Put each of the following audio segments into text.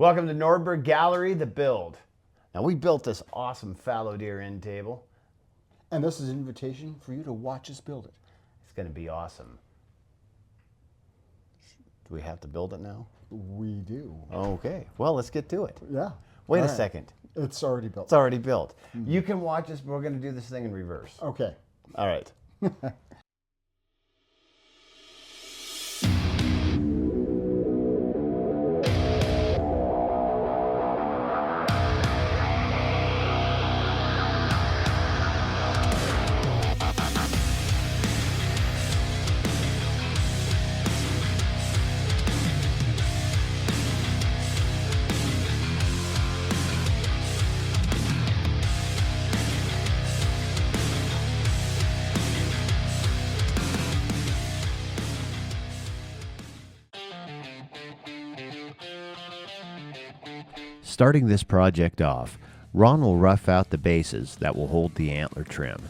Welcome to Nordberg Gallery, The Build. Now we built this awesome fallow deer end table. And this is an invitation for you to watch us build it. It's going to be awesome. Do we have to build it now? We do. Okay, well, let's get to it. Yeah. Wait a second. It's already built. It's already built. You can watch us, but we're going to do this thing in reverse. Okay. All right. Starting this project off, Ron will rough out the bases that will hold the antler trim.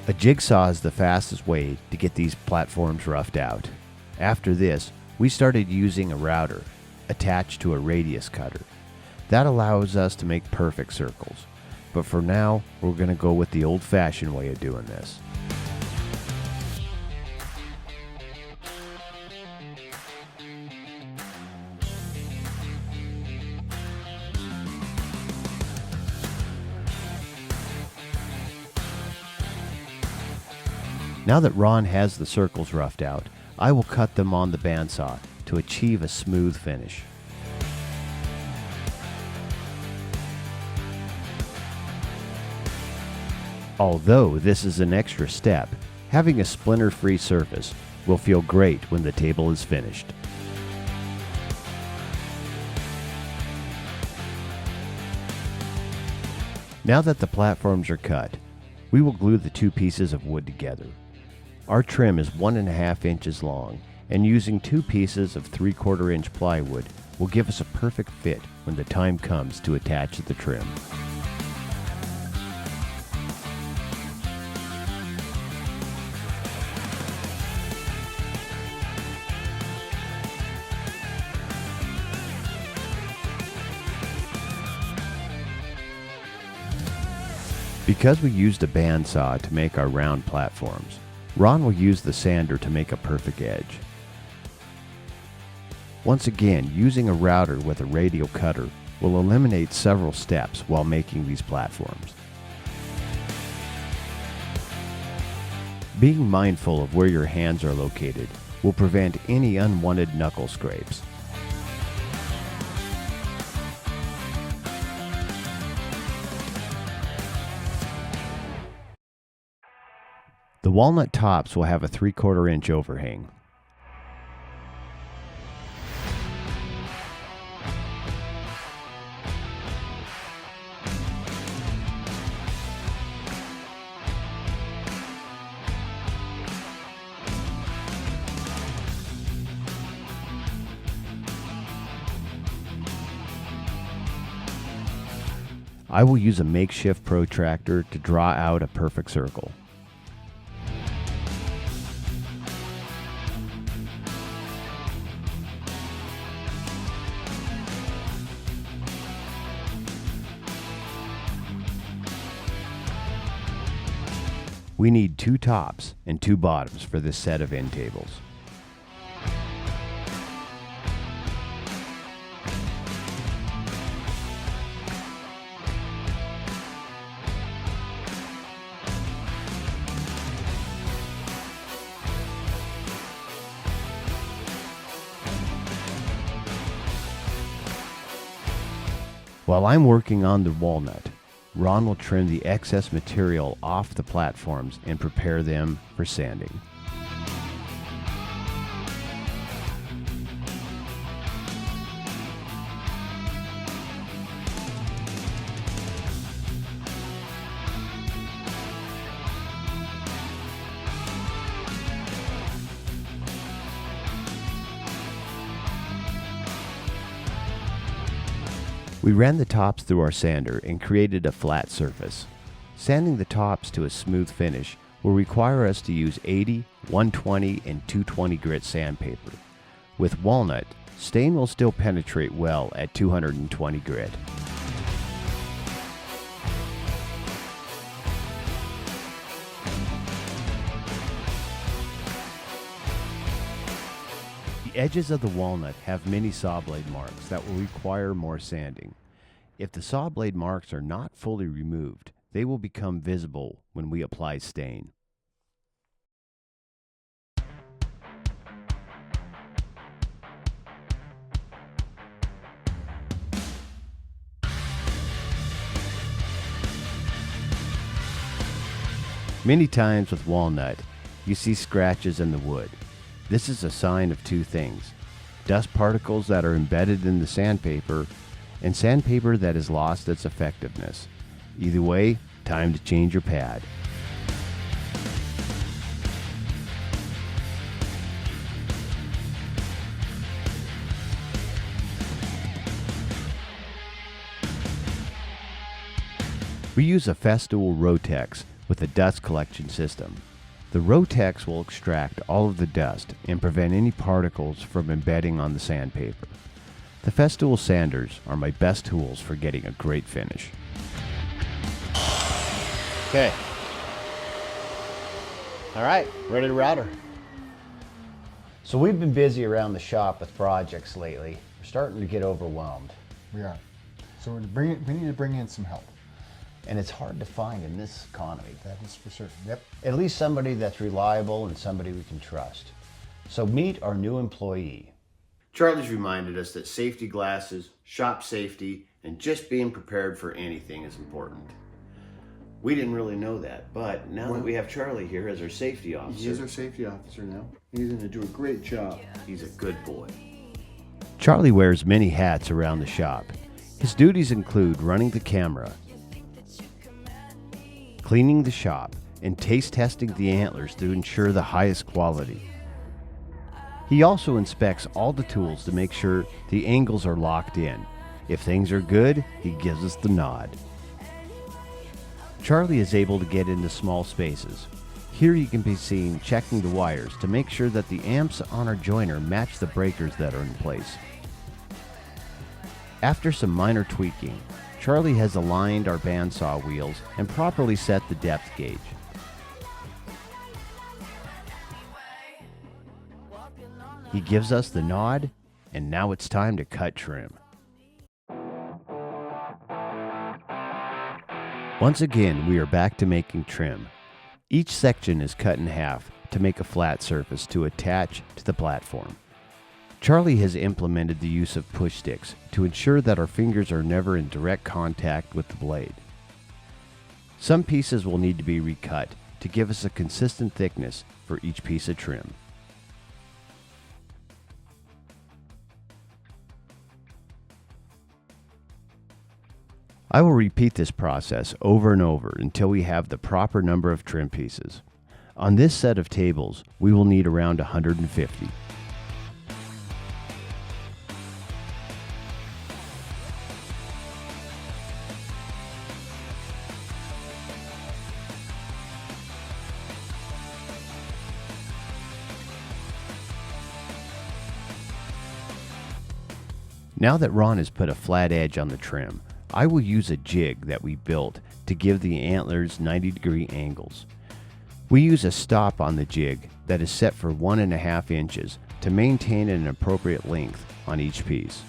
A jigsaw is the fastest way to get these platforms roughed out. After this, we started using a router attached to a radius cutter. That allows us to make perfect circles, but for now, we're going to go with the old-fashioned way of doing this. Now that Ron has the circles roughed out, I will cut them on the bandsaw to achieve a smooth finish. Although this is an extra step, having a splinter-free surface will feel great when the table is finished. Now that the platforms are cut, we will glue the two pieces of wood together. Our trim is 1.5 inches long, and using 2 pieces of 3/4 inch plywood will give us a perfect fit when the time comes to attach the trim. Because we used a bandsaw to make our round platforms, Ron will use the sander to make a perfect edge. Once again, using a router with a radial cutter will eliminate several steps while making these platforms. Being mindful of where your hands are located will prevent any unwanted knuckle scrapes. The walnut tops will have a 3/4 inch overhang. I will use a makeshift protractor to draw out a perfect circle. We need 2 tops and 2 bottoms for this set of end tables. While I'm working on the walnut, Ron will trim the excess material off the platforms and prepare them for sanding. We ran the tops through our sander and created a flat surface. Sanding the tops to a smooth finish will require us to use 80, 120, and 220 grit sandpaper. With walnut, stain will still penetrate well at 220 grit. The edges of the walnut have many saw blade marks that will require more sanding. If the saw blade marks are not fully removed, they will become visible when we apply stain. Many times with walnut, you see scratches in the wood. This is a sign of two things: dust particles that are embedded in the sandpaper, and sandpaper that has lost its effectiveness. Either way, time to change your pad. We use a Festool Rotex with a dust collection system. The Rotex will extract all of the dust and prevent any particles from embedding on the sandpaper. The Festool sanders are my best tools for getting a great finish. Okay. All right, ready to router. So we've been busy around the shop with projects lately. We're starting to get overwhelmed. We are. So we need to bring in some help. And it's hard to find in this economy. That is for certain. Yep. At least somebody that's reliable and somebody we can trust. So meet our new employee. Charlie's reminded us that safety glasses, shop safety, and just being prepared for anything is important. We didn't really know that, but now that we have Charlie here as our safety officer. He is our safety officer now. He's going to do a great job. He's a good boy. Charlie wears many hats around the shop. His duties include running the camera, cleaning the shop, and taste testing the antlers to ensure the highest quality. He also inspects all the tools to make sure the angles are locked in. If things are good, he gives us the nod. Charlie is able to get into small spaces. Here you can be seen checking the wires to make sure that the amps on our joiner match the breakers that are in place. After some minor tweaking, Charlie has aligned our bandsaw wheels and properly set the depth gauge. He gives us the nod, and now it's time to cut trim. Once again, we are back to making trim. Each section is cut in half to make a flat surface to attach to the platform. Charlie has implemented the use of push sticks to ensure that our fingers are never in direct contact with the blade. Some pieces will need to be recut to give us a consistent thickness for each piece of trim. I will repeat this process over and over until we have the proper number of trim pieces. On this set of tables, we will need around 150. Now that Ron has put a flat edge on the trim, I will use a jig that we built to give the antlers 90-degree angles. We use a stop on the jig that is set for 1.5 inches to maintain an appropriate length on each piece.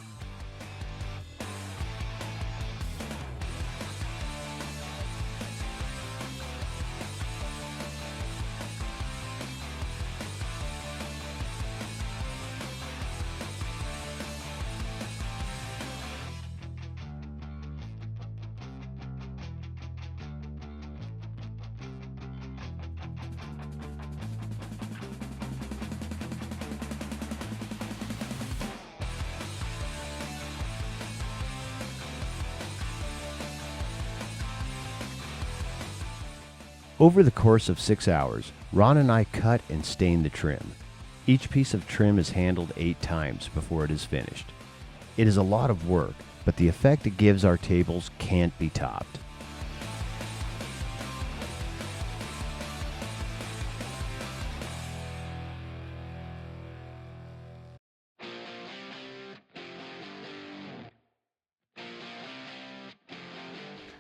Over the course of 6 hours, Ron and I cut and stain the trim. Each piece of trim is handled 8 times before it is finished. It is a lot of work, but the effect it gives our tables can't be topped.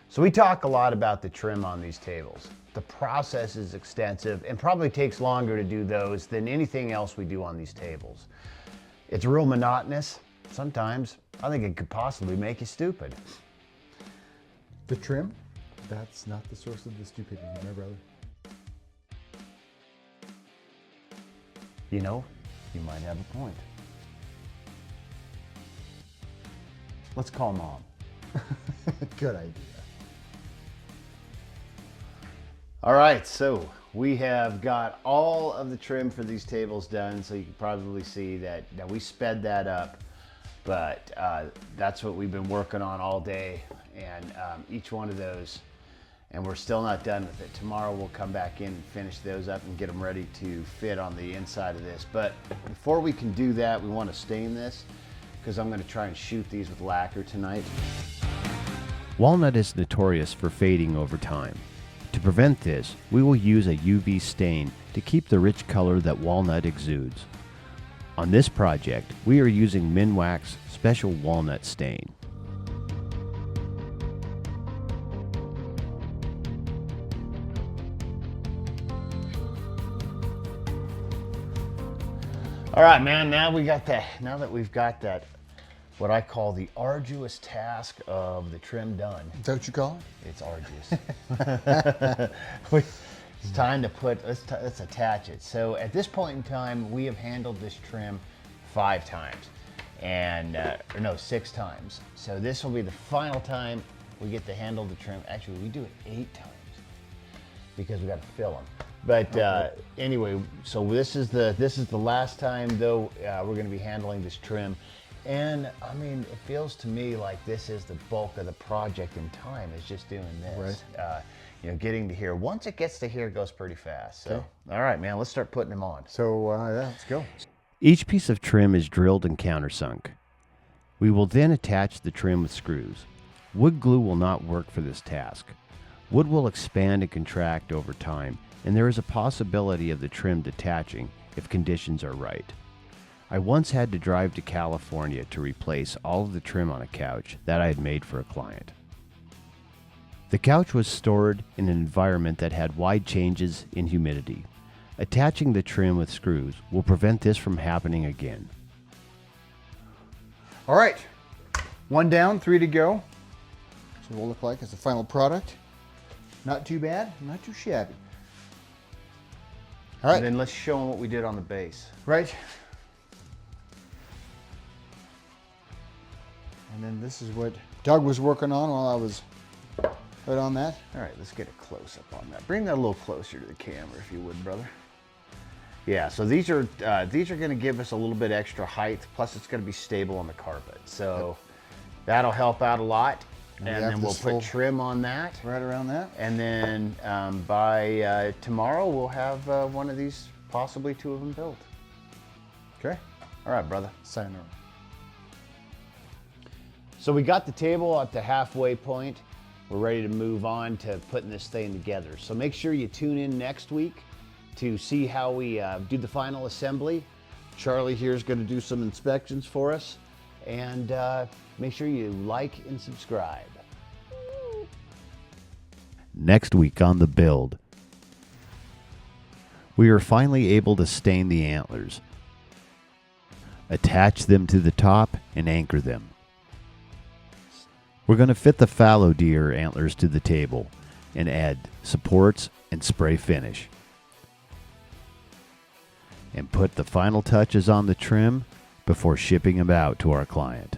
So we talk a lot about the trim on these tables. The process is extensive and probably takes longer to do those than anything else we do on these tables. It's real monotonous. Sometimes I think it could possibly make you stupid. The trim? That's not the source of the stupidity, my brother. You know, you might have a point. Let's call Mom. Good idea. All right, so we have got all of the trim for these tables done, so you can probably see that we sped that up, but that's what we've been working on all day, and each one of those, and we're still not done with it. Tomorrow we'll come back in and finish those up and get them ready to fit on the inside of this. But before we can do that, we want to stain this, because I'm going to try and shoot these with lacquer tonight. Walnut is notorious for fading over time. To prevent this, we will use a UV stain to keep the rich color that walnut exudes. On this project, we are using Minwax Special Walnut Stain. All right, man, now that we've got that, what I call the arduous task of the trim done. Is that what you call it? It's arduous. It's time to let's attach it. So at this point in time, we have handled this trim 5 times, and or no, 6 times. So this will be the final time we get to handle the trim. Actually, we do it 8 times because we got to fill them. But anyway, so this is the last time though we're going to be handling this trim. And I mean, it feels to me like this is the bulk of the project in time, is just doing this. Right. You know, getting to here. Once it gets to here, it goes pretty fast. So, all right, man, let's start putting them on. So, yeah, let's go. Each piece of trim is drilled and countersunk. We will then attach the trim with screws. Wood glue will not work for this task. Wood will expand and contract over time, and there is a possibility of the trim detaching if conditions are right. I once had to drive to California to replace all of the trim on a couch that I had made for a client. The couch was stored in an environment that had wide changes in humidity. Attaching the trim with screws will prevent this from happening again. All right, 1 down, 3 to go. So it will look like as the final product. Not too bad, not too shabby. All right. And then let's show them what we did on the base. Right. And then this is what Doug was working on while I was right on that. All right, let's get a close-up on that. Bring that a little closer to the camera, if you would, brother. Yeah, so these are going to give us a little bit extra height, plus it's going to be stable on the carpet. So that'll help out a lot. And then we'll put trim on that. Right around that. And then by tomorrow, we'll have one of these, possibly 2 of them built. Okay. All right, brother. Sayonara. So we got the table at the halfway point. We're ready to move on to putting this thing together. So make sure you tune in next week to see how we do the final assembly. Charlie here is going to do some inspections for us. And make sure you like and subscribe. Next week on The Build, we are finally able to stain the antlers, attach them to the top, and anchor them. We're going to fit the fallow deer antlers to the table and add supports and spray finish. And put the final touches on the trim before shipping them out to our client.